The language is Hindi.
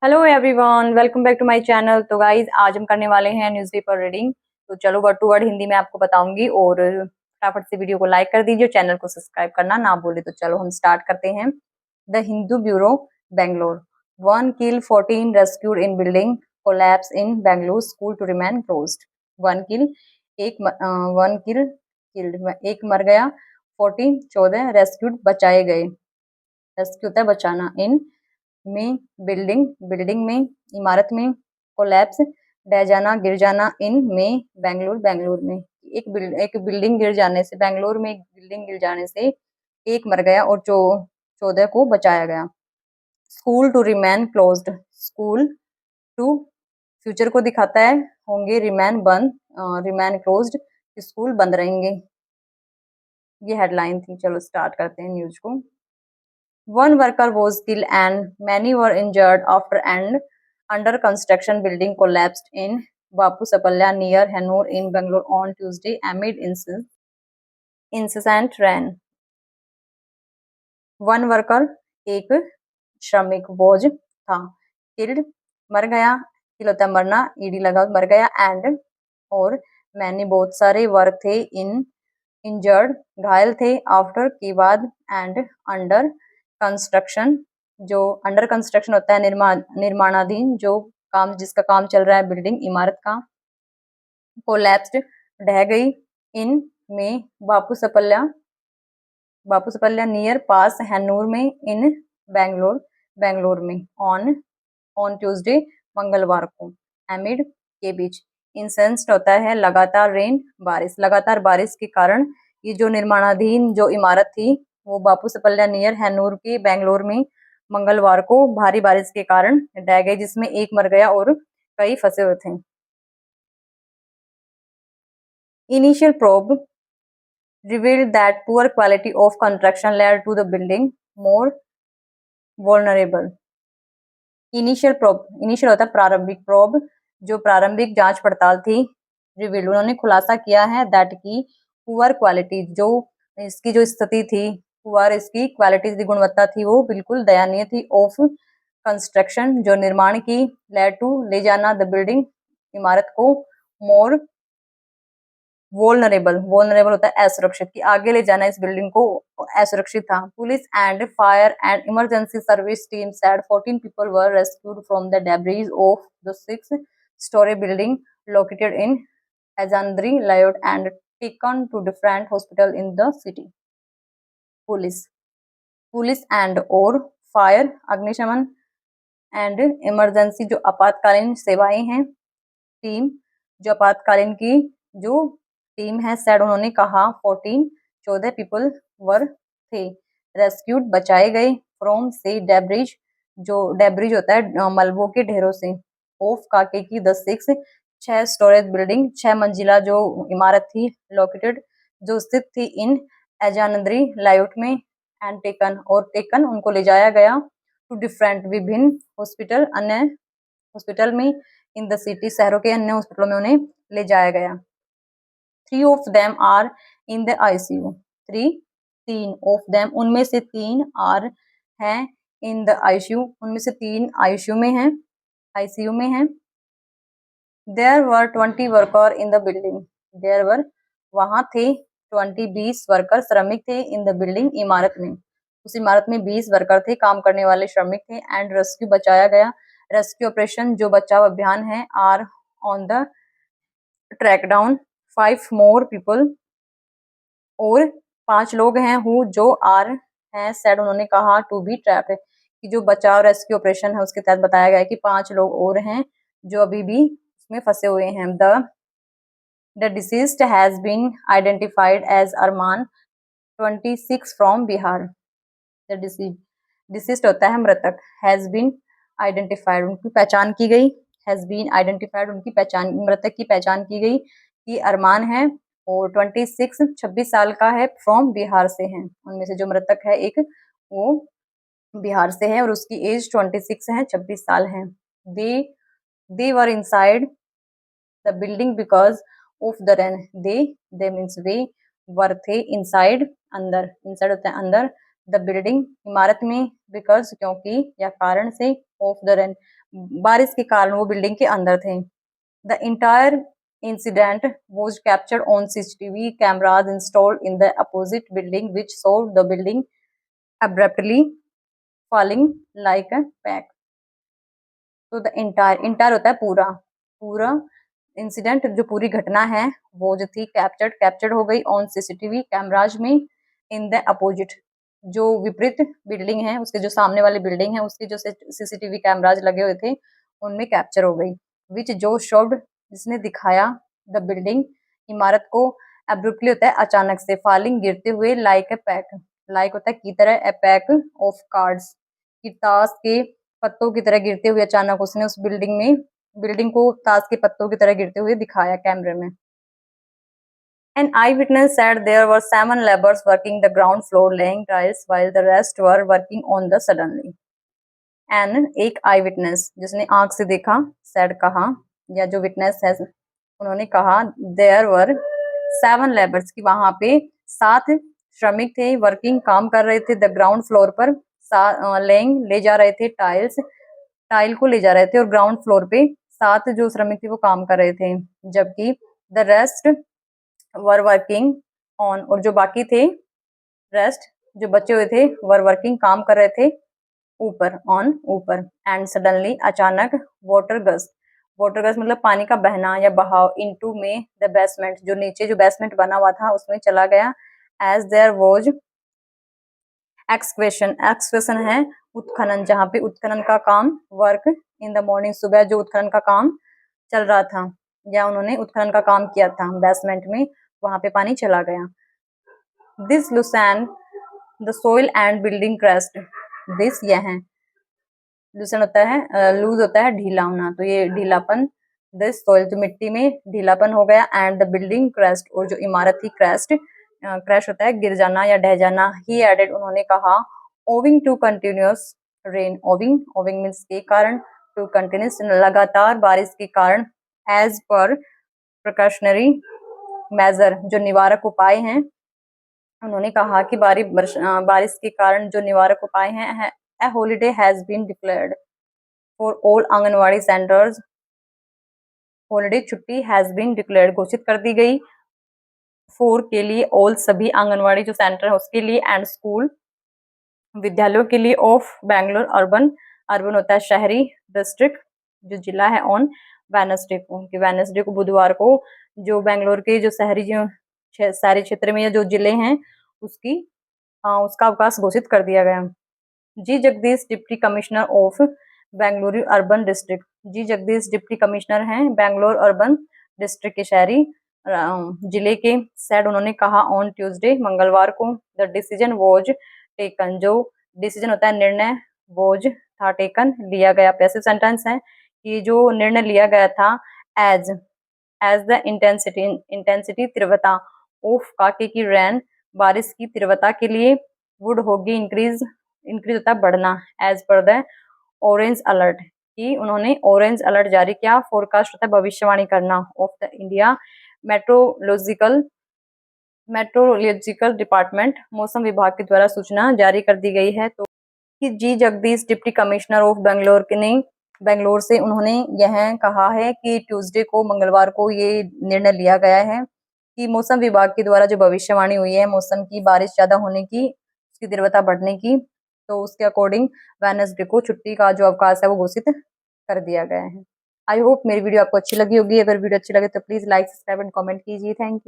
Hello everyone, welcome back to my channel. तो गाइज आज हम करने वाले हैं न्यूज़पेपर रीडिंग। तो चलो वर्ड टू वर्ड हिंदी में आपको बताऊंगी और फटाफट से वीडियो को लाइक कर दीजिए, चैनल को सब्सक्राइब करना ना भूले। तो चलो हम स्टार्ट करते हैं। The Hindu bureau Bangalore. 1 kill 14 rescued in building collapse in Bangalore school to remain closed। 1 kill one kill killed एक मर गया, 14 14 रेस्क्यूड बचाए गए। रेस्क्यू होता है बचाना। इन में बिल्डिंग बिल्डिंग में इमारत में। कोलैप्स ढह जाना गिर जाना। इन में बेंगलुरु बेंगलुरु में। एक बिल्डिंग गिर जाने से, बेंगलुरु में एक बिल्डिंग गिर जाने से एक मर गया और 14 को बचाया गया। School to remain closed. School to future को दिखाता है, होंगे रिमेन बंद, रिमेन क्लोज्ड स्कूल बंद रहेंगे। ये हेडलाइन थी। चलो स्टार्ट करते हैं न्यूज को। One worker was killed and many were injured after an under construction building collapsed in Bapu Sapalya near Hennur in Bangalore on Tuesday amid incessant rain. One worker एक श्रमिक was था, killed मर गया, kill होता है मरना, ed लगा मर गया, and और many बहुत सारे were थे, in इंजर्ड घायल थे, आफ्टर के बाद, एंड अंडर कंस्ट्रक्शन जो अंडर कंस्ट्रक्शन होता है निर्माणाधीन जो काम जिसका काम चल रहा है, बिल्डिंग इमारत का। कोलैप्स्ड ढह गई। इन में बापू सपल्या नियर पास हैनूर में। इन बेंगलोर में। ऑन ट्यूसडे मंगलवार को। एमिड के बीच। इंसेंस्ड होता है लगातार, रेन लगातार बारिश के कारण ये जो निर्माणाधीन जो इमारत थी वो बापू सपल्या नियर हैनूर के बेंगलोर में मंगलवार को भारी बारिश के कारण ढह गई, जिसमें एक मर गया और कई फंसे हुए थे। Initial probe revealed that poor quality of construction led to the building more vulnerable। Initial होता है प्रारंभिक, प्रोब जो प्रारंभिक जांच पड़ताल थी। रिवील उन्होंने खुलासा किया है, दैट की पुअर क्वालिटी जो इसकी जो स्थिति थी, पुअर इसकी क्वालिटी की गुणवत्ता थी वो बिल्कुल दयनीय थी। ऑफ कंस्ट्रक्शन जो निर्माण की, लेड टू ले जाना, द बिल्डिंग इमारत को, मोर वोलनरेबल होता है असुरक्षित, की आगे ले जाना इस बिल्डिंग को असुरक्षित था। Police and fire and emergency service team said 14 people were rescued from the debris of the 6-story building located in Ajandri layout and taken to different hospital in the city। Police and और फायर अग्निशमन एंड इमरजेंसी जो आपातकालीन सेवाएं हैं, टीम जो आपातकालीन की जो टीम है, सेड उन्होंने कहा, 14 पीपल वर थे, रेस्क्यूड बचाए गए, फ्रॉम से डेब्रिज जो डेब्रिज होता है मलबों के ढेरों से, ऑफ काके की द 6 स्टोरेज बिल्डिंग 6 मंजिला जो इमारत थी, लोकेटेड जो स्थित थी, इन एजानंदरी लायोट में, एंड टेकन उनको ले जाया गया, टू डिफरेंट विभिन्न हॉस्पिटल अन्य हॉस्पिटल में, इन द सिटी शहरों के अन्य हॉस्पिटलों में उन्हें ले जाया गया। 3 of them are in the ICU। 3 of them उनमें से 3 are हैं in the ICU उनमें से 3 ICU में हैं, ICU में हैं। There were 20 worker in the building। There were वहां थे 20 वर्कर श्रमिक थे, in the building इमारत में, उस इमारत में 20 वर्कर थे, काम करने वाले श्रमिक थे। एंड रेस्क्यू बचाया गया, रेस्क्यू ऑपरेशन जो बचाव अभियान है, are on the track down 5 more people और 5 लोग हैं, हु जो आर हैं, सेड उन्होंने कहा, टू बी ट्रैप्ड कि जो बचाव रेस्क्यू ऑपरेशन है उसके तहत बताया गया है कि 5 लोग और हैं जो अभी भी उसमें फंसे हुए हैं। The deceased has been identified as Arman 26 from Bihar. The deceased होता है मृतक, हैज बीन आइडेंटिफाइड उनकी पहचान की गई, हैज बीन आइडेंटिफाइड उनकी पहचान, मृतक की पहचान की गई कि अरमान है और 26 साल का है, फ्रॉम बिहार से हैं। उनमें से जो मृतक है एक वो बिहार से है और उसकी एज 26 है, 26 साल है। They were inside the building because of the rain. They means वे, वर थे, इनसाइड अंदर, इनसाइड होता है अंदर, द बिल्डिंग इमारत में, बिकॉज क्योंकि या कारण से, ऑफ द रेन बारिश के कारण वो बिल्डिंग के अंदर थे। The entire incident was captured on CCTV cameras installed in the opposite building, which showed the building abruptly falling like a pack. तो द इंटायर होता है पूरा, पूरा इंसिडेंट जो पूरी घटना है वो जो थी कैप्चर्ड हो गई ऑन सीसीटीवी कैमराज में, इन द अपोजिट जो विपरीत बिल्डिंग है उसके जो सामने वाली बिल्डिंग है उसके जो सीसीटीवी कैमराज लगे हुए थे उनमें कैप्चर हो गई। विच जो शोड जिसने दिखाया, द बिल्डिंग इमारत को, एब्रुप्टली होता है अचानक से, फॉलिंग गिरते हुए, लाइक ए पैक, लाइक होता है की तरह, ए पैक ऑफ कार्ड्स की ताश के पत्तों की तरह गिरते हुए अचानक उसने उस बिल्डिंग को ताश के पत्तों की तरह गिरते हुए दिखाया कैमरे में। An eyewitness said there were 7 laborers working the ground floor laying tiles while the rest were working on the suddenly. And एक आई विटनेस जिसने आंख से देखा, said कहा, या जो विटनेस है उन्होंने कहा, there were 7 laborers कि वहां पे 7 श्रमिक थे, वर्किंग काम कर रहे थे, द ग्राउंड फ्लोर पर, लेइंग ले जा रहे थे टाइल को ले जा रहे थे, और ग्राउंड फ्लोर पे 7 जो श्रमिक थे वो काम कर रहे थे, जबकि the rest were working on, और जो बाकी थे रेस्ट जो बचे हुए थे वर वर्किंग काम कर रहे थे ऊपर, ऑन ऊपर। एंड सडनली अचानक, वाटर गस्ट मतलब पानी का बहना या बहाव, इनटू में द बेसमेंट जो नीचे जो बेसमेंट बना हुआ था उसमें चला गया, एज देयर वाज एक्सक्वेशन है उत्खनन, जहाँ पे उत्खनन का काम, वर्क इन द मॉर्निंग सुबह जो उत्खनन का काम चल रहा था या उन्होंने उत्खनन का काम किया था बेसमेंट में, वहां पे पानी चला गया। This loosen the soil and building crust, this यह है, लूसेन होता है लूज होता है ढीला होना, तो ये ढीलापन, दिस सोइल जो मिट्टी में ढीलापन हो गया, एंड द बिल्डिंग क्रस्ट और जो इमारत थी क्रैश होता है गिर जाना या ढह जाना। ही एडेड उन्होंने कहा, owing to continuous rain, owing means के कारण, टू कंटिन्यूअस लगातार बारिश के कारण, एज पर प्रिकॉशनरी मेजर जो निवारक उपाय हैं, उन्होंने कहा कि बारिश के कारण जो निवारक उपाय हैं, a holiday has been declared for all anganwadi centres, holiday छुट्टी हैज बीन डिक्लेयर्ड घोषित कर दी गई, फोर के लिए, ऑल सभी आंगनवाड़ी जो सेंटर है उसके लिए, एंड स्कूल विद्यालयों के लिए, ऑफ बेंगलोर अर्बन होता है शहरी, डिस्ट्रिक्ट जो जिला है, ऑन वेडनेसडे को बुधवार को जो बेंगलोर के जो शहरी क्षेत्र में जो जिले हैं उसका अवकाश घोषित कर दिया गया। G Jagdish deputy commissioner of Bengaluru urban district, G Jagdish deputy commissioner हैं बेंगलोर अर्बन डिस्ट्रिक्ट के शहरी जिले के, सेड उन्होंने कहा, ऑन ट्यूसडे मंगलवार को, द डिसीजन वॉज टेकन जो डिसीजन होता है निर्णय, वॉज था, टेकन लिया गया, पैसिव सेंटेंस है, कि जो निर्णय लिया गया था, एज द इंटेंसिटी तीव्रता, ऑफ काके की रेन बारिश की तीव्रता के लिए, वुड होगी इंक्रीज होता है बढ़ना, as per the orange alert कि उन्होंने ऑरेंज अलर्ट जारी किया, फोरकास्ट होता है भविष्यवाणी करना, of the India meteorological department मौसम विभाग के द्वारा सूचना जारी कर दी गई है। तो कि G Jagdish deputy commissioner of Bangalore से उन्होंने यह कहा है कि ट्यूसडे को मंगलवार को ये निर्णय लिया गया है कि मौसम विभाग के द्वारा जो भविष्यवाणी हुई है मौसम की बारिश ज्यादा होने की, उसकी तीव्रता बढ़ने की, तो उसके अकॉर्डिंग वेडनेसडे को छुट्टी का जो अवकाश है वो घोषित कर दिया गया है। आई होप मेरी वीडियो आपको अच्छी लगी होगी। अगर वीडियो अच्छी लगे तो please like, subscribe and comment कीजिए। Thank you.